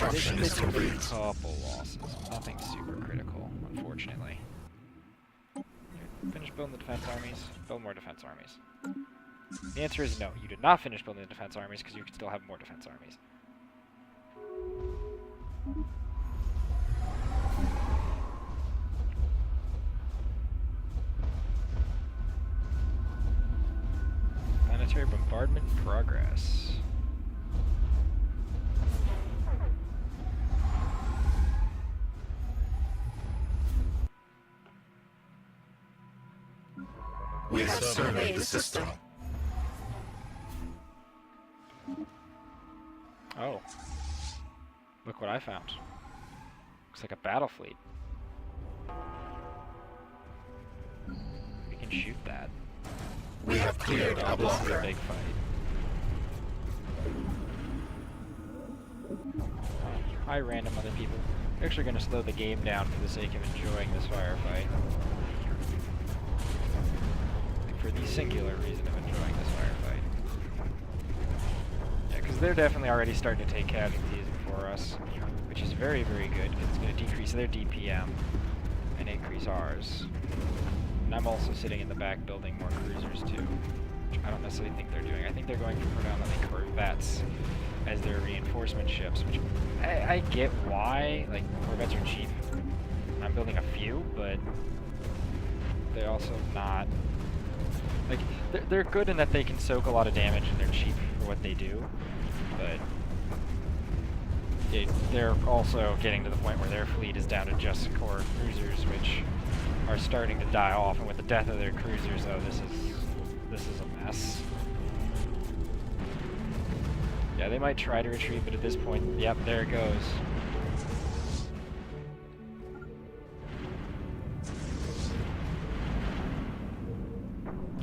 construction is complete. A couple losses. Nothing super critical, unfortunately. Finish building the defense armies. Build more defense armies. The answer is no. You did not finish building the defense armies because you could still have more defense armies. Planetary bombardment progress. We have surveyed the system. Oh. Look what I found. Looks like a battle fleet. We can shoot that. We have cleared our This is a blocker. big fight. Hi, random other people. We're actually going to slow the game down for the sake of enjoying this firefight. For the singular reason of enjoying this firefight. Yeah, because they're definitely already starting to take casualties before us, which is very, very good, because it's going to decrease their DPM and increase ours. And I'm also sitting in the back building more cruisers too, which I don't necessarily think they're doing. I think they're going for predominantly corvettes as their reinforcement ships, which I get why. Like, corvettes are cheap. I'm building a few, but they're also not... Like, they're good in that they can soak a lot of damage and they're cheap for what they do, but they're also getting to the point where their fleet is down to just core cruisers, which are starting to die off, and with the death of their cruisers, though, this is a mess. Yeah, they might try to retreat, but at this point, yep, there it goes.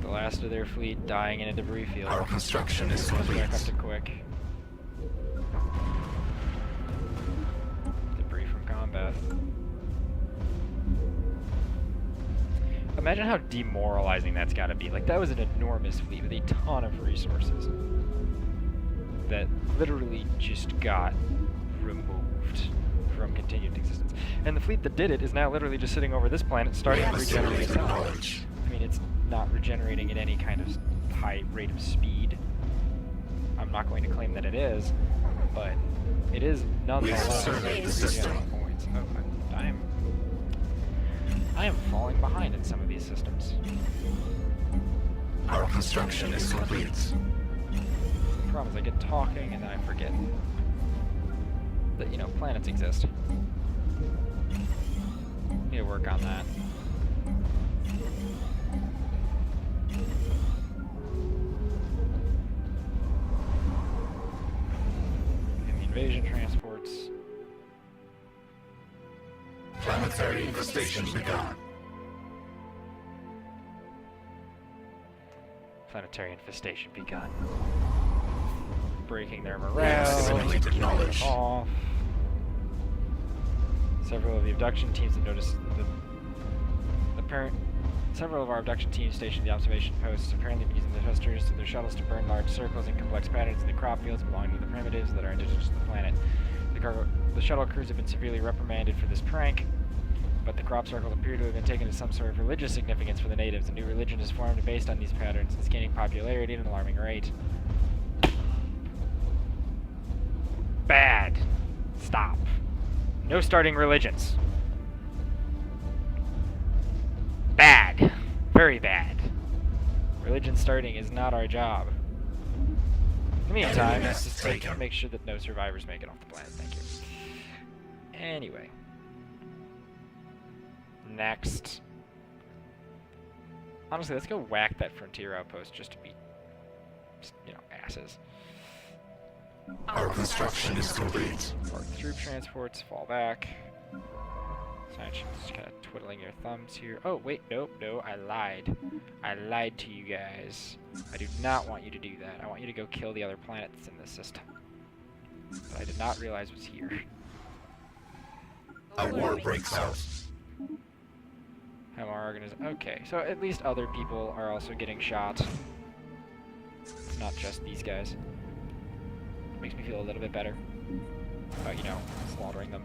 The last of their fleet dying in a debris field. Our construction is Let's complete. back up to quick. Debris from combat. Imagine how demoralizing that's got to be. Like, that was an enormous fleet with a ton of resources that literally just got removed from continued existence. And the fleet that did it is now literally just sitting over this planet starting to regenerate itself. I mean, it's not regenerating at any kind of high rate of speed. I'm not going to claim that it is, but it is nonetheless regenerating points. Oh, I am falling behind in some of these systems. Our construction is complete. The problem is I get talking and then I forget that, you know, planets exist. Need to work on that. And the invasion transports. Planetary infestation begun. Planetary infestation begun. Breaking their morale, Assimilated killing them knowledge. off. Several of the abduction teams have noticed several of our abduction teams stationed at the observation posts apparently been using the thrusters of their shuttles to burn large circles and complex patterns in the crop fields belonging to the primitives that are indigenous to the planet. The shuttle crews have been severely reprimanded for this prank, but the crop circles appear to have been taken as some sort of religious significance for the natives. A new religion is formed based on these patterns and is gaining popularity at an alarming rate. Bad. Stop. No starting religions. Bad. Very bad. Religion starting is not our job. In the meantime, let's just make sure that no survivors make it off the planet. Thank you. Anyway. Next. Honestly, let's go whack that frontier outpost just to be, you know, asses. Our construction is complete. Or troop transports, fall back. Just kind of twiddling your thumbs here. Oh, wait, nope, no, I lied. I lied to you guys. I do not want you to do that. I want you to go kill the other planets in this system. That I did not realize was here. A war breaks out. How our organization? Okay, so at least other people are also getting shot. It's not just these guys. Makes me feel a little bit better about, you know, destroying them.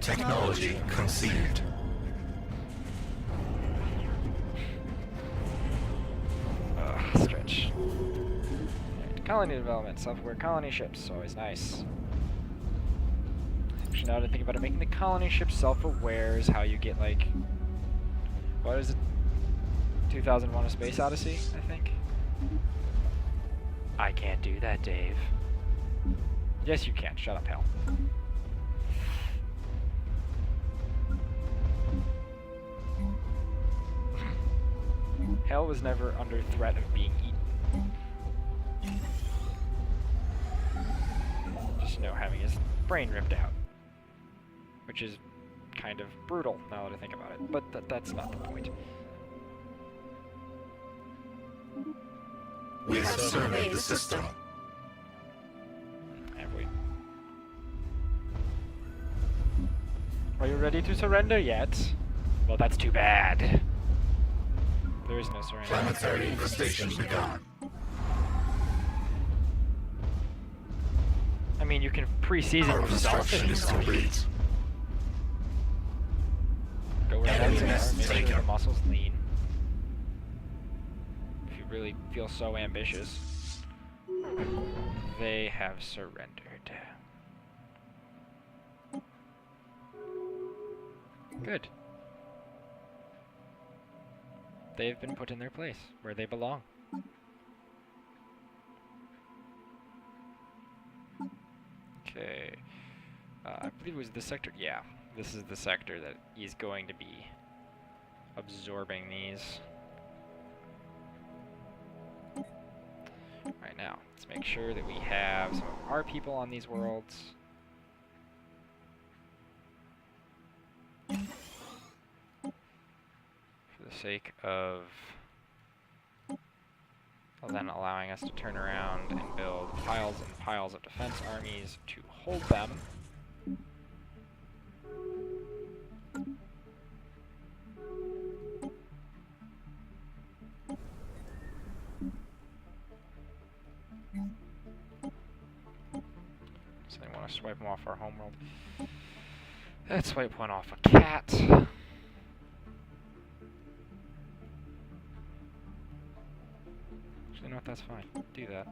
Technology conceived. Stretch. Right, colony development, self-aware colony ships, always nice. Actually, now that I think about it, making the colony ships self-aware is how you get, like, what is it? 2001: A Space Odyssey, I think? I can't do that, Dave. Yes, you can. Shut up, Hal. Hal was never under threat of being eaten. Just having his brain ripped out. Which is kind of brutal, now that I think about it. But that's not the point. We have surveyed the system. Have we? Are you ready to surrender yet? Well, that's too bad. There is no surrender. Planetary infestation begun. I mean, you can pre-season Our yourself construction if is you want. complete. Go where Enemy the are, nest make sure taken. the muscles lean. If you really feel so ambitious. They have surrendered. Good. They've been put in their place, where they belong. Okay. I believe it was this sector. Yeah, this is the sector that is going to be absorbing these. Right now, let's make sure that we have some of our people on these worlds. For the sake of then allowing us to turn around and build piles and piles of defense armies to hold them. So they want to swipe them off our homeworld. Let's swipe one off a cat. Actually, you know what? That's fine. Do that.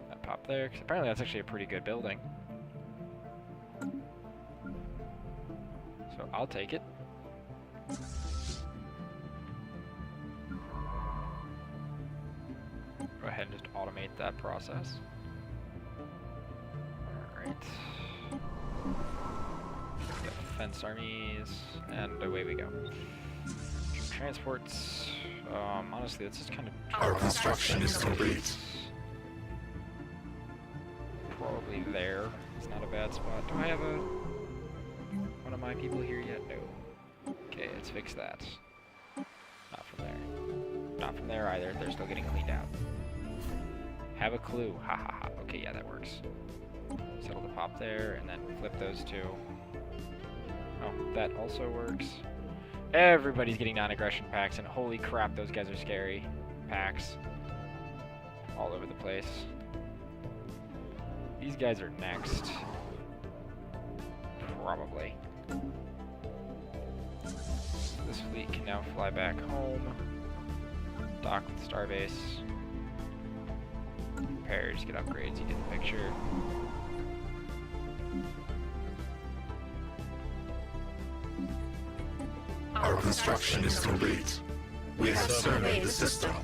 That pop there, because apparently that's actually a pretty good building. So I'll take it. Go ahead and just automate that process. Alright. Defense armies, and away we go. Transports. Honestly, let's just kind of. Our construction is complete. Probably there. It's not a bad spot. Do I have one of my people here yet? No. Okay, let's fix that. Not from there. Not from there either. They're still getting cleaned out. Have a clue. Ha ha ha. Okay, yeah, that works. Settle the pop there, and then flip those two. Oh, that also works. Everybody's getting non-aggression packs, and holy crap, those guys are scary. Packs. All over the place. These guys are next. Probably. This fleet can now fly back home. Dock with Starbase. Repairs, get upgrades, you get the picture. Our construction is complete. We have surveyed the system.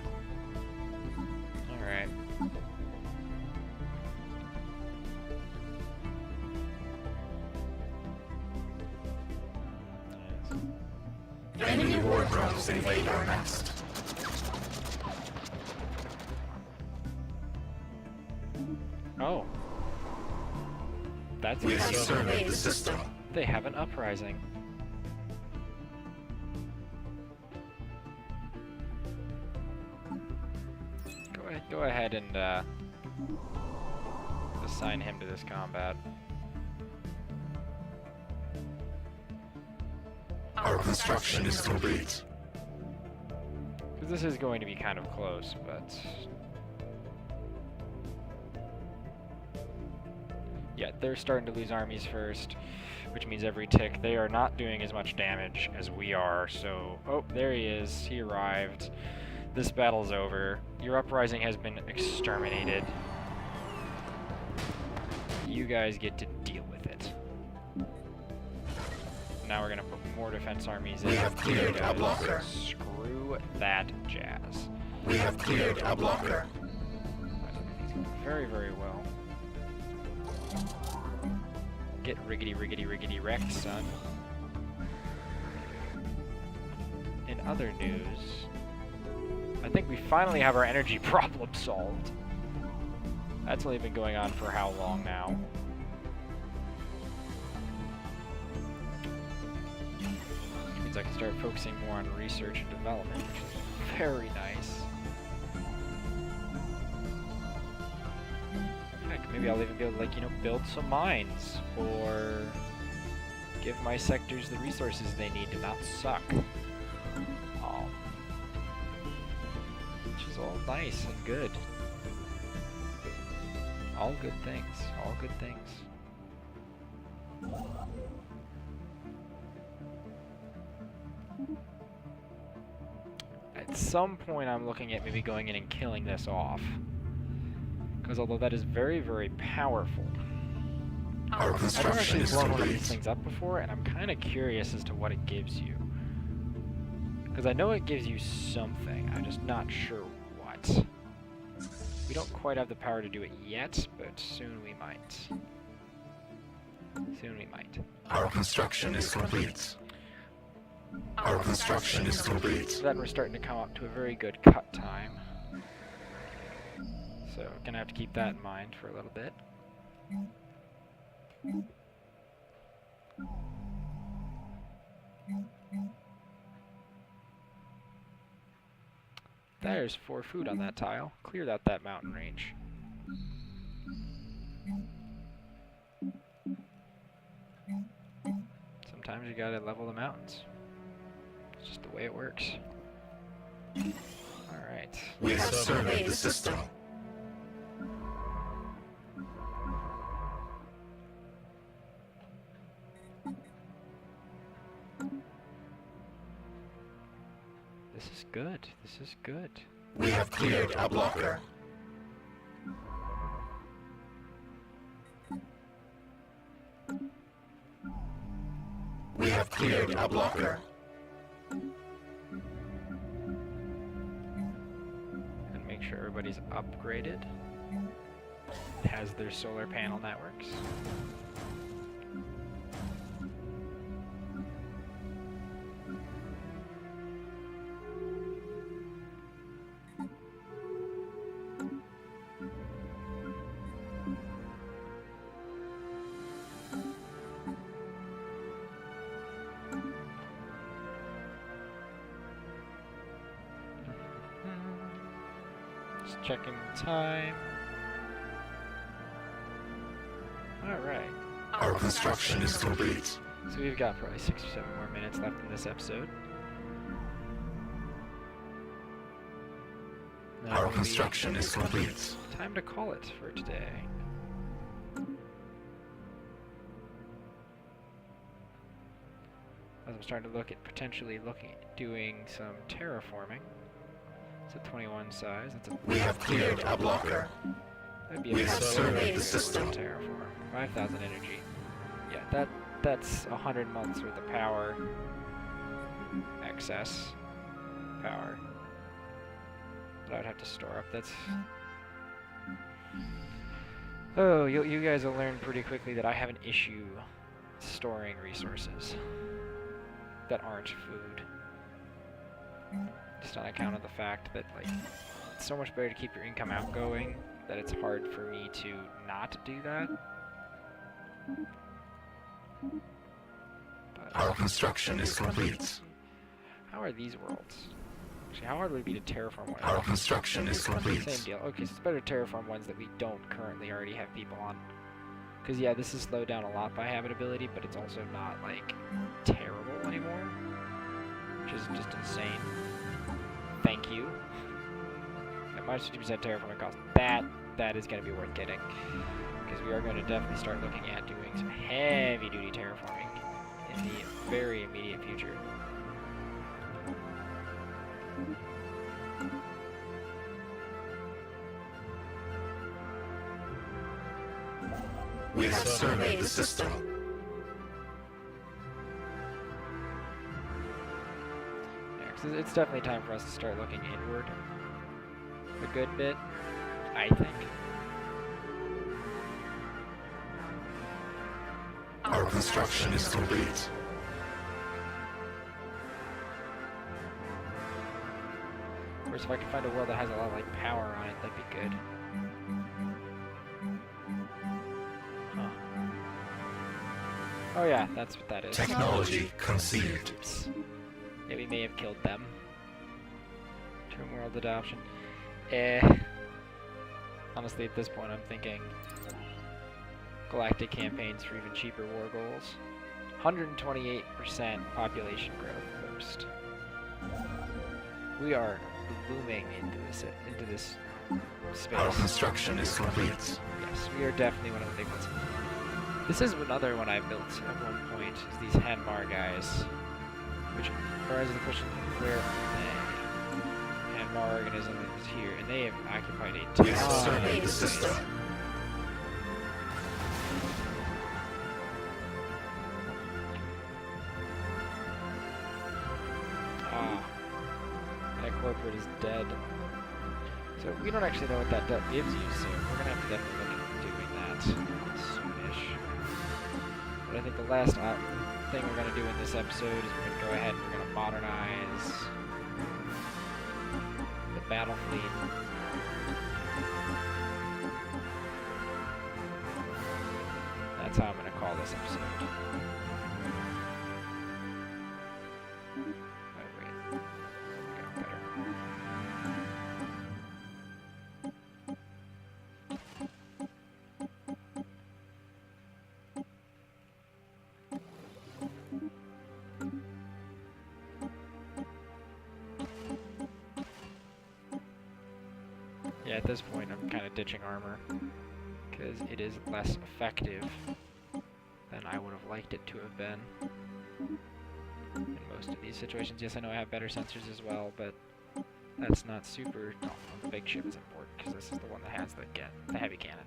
Alright. Enemy war drones invade our nest. Oh. That's We have interesting. surveyed the system. They have an uprising. go ahead and assign him to this combat. Our construction is complete. Because this is going to be kind of close, but... yeah, they're starting to lose armies first, which means every tick they are not doing as much damage as we are, so... oh, there he is. He arrived. This battle's over. Your uprising has been exterminated. You guys get to deal with it. Now we're gonna put more defense armies in. We have cleared a blocker. Screw that jazz. We have cleared a blocker. Everything's going very, very well. Get riggedy, riggedy, riggedy wrecked, son. In other news, I think we finally have our energy problem solved. That's only been going on for how long now? Which means I can start focusing more on research and development, which is very nice. Heck, maybe I'll even be able to, like, you know, build some mines, or give my sectors the resources they need to not suck. Which is all nice and good. All good things. All good things. At some point I'm looking at maybe going in and killing this off. Because although that is very, very powerful, Our I've never construction actually is blown one of these complete. things up before, and I'm kind of curious as to what it gives you. Because I know it gives you something, I'm just not sure what. We don't quite have the power to do it yet, but soon we might. Soon we might. Our construction is complete. Our construction is complete. So then we're starting to come up to a very good cut time. So gonna have to keep that in mind for a little bit. There's 4 food on that tile. Cleared out that mountain range. Sometimes you gotta level the mountains. It's just the way it works. Alright. We have surveyed the system. This is good. This is good. We have cleared a blocker. We have cleared a blocker. And make sure everybody's upgraded. Has their solar panel networks. Just checking the time. Alright. Our construction is complete. So we've got probably 6 or 7 more minutes left in this episode. That Our will be construction is complete. time to call it for today. As I'm starting to look at potentially doing some terraforming. It's a 21 size. That's a We have cleared a blocker. that'd be We a have surveyed the system. terraform. 5,000 energy. Yeah, that's 100 months worth of power. Excess power. That I would have to store up. That's. Oh, you guys will learn pretty quickly that I have an issue storing resources that aren't food. Just on account of the fact that, like, it's so much better to keep your income outgoing that it's hard for me to not do that. But Our construction is complete. how are these worlds? Actually, how hard would it be to terraform one? Our construction is Kind of the complete. same deal. Okay, so it's better to terraform ones that we don't currently already have people on. Because, yeah, this is slowed down a lot by habitability, but it's also not, like, terrible anymore. Which is just insane. Thank you. At minus 50% terraforming cost. That is going to be worth getting. Because we are going to definitely start looking at doing some heavy-duty terraforming in the very immediate future. We have surveyed the system. Yeah, 'cause it's definitely time for us to start looking inward a good bit, I think. Our construction is complete. Of course, if I could find a world that has a lot of, like, power on it, that'd be good. Huh. Oh yeah, that's what that is. Technology conceived. Oops. Yeah, we may have killed them. Term world adoption. Honestly, at this point, I'm thinking galactic campaigns for even cheaper war goals. 128% population growth boost. We are blooming into this space. Our construction is complete. Yes, we are definitely one of the big ones. This is another one I built at one point, is these Hanmar guys. Which arises the question, where are they? Hanmar organism is here, and they have occupied a ton We have surveyed the of space. system. Ah, that corporate is dead. So we don't actually know what that gives you, so we're gonna have to definitely look into doing that soonish. But I think the last thing we're gonna do in this episode is we're gonna go ahead and we're gonna modernize the battle fleet. That's how I'm gonna call this episode. Wait. Okay, better. Yeah, at this point I'm kind of ditching armor, because it is less effective than I would have liked it to have been in most of these situations. Yes, I know I have better sensors as well, but that's not super... No, the big ship is important, because this is the one that has the heavy cannon.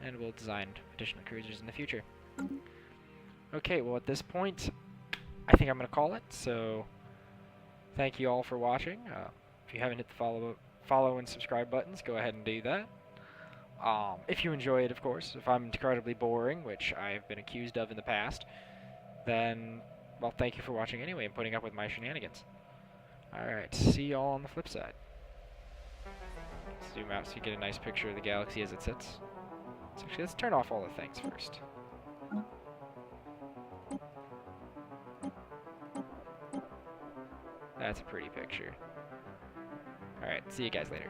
And we'll design additional cruisers in the future. Okay, well at this point, I think I'm going to call it, so thank you all for watching. If you haven't hit the follow and subscribe buttons, go ahead and do that. If you enjoy it, of course. If I'm incredibly boring, which I've been accused of in the past, then, well, thank you for watching anyway and putting up with my shenanigans. Alright, see y'all on the flip side. Zoom out so you get a nice picture of the galaxy as it sits. So actually, let's turn off all the things first. That's a pretty picture. Alright, see you guys later.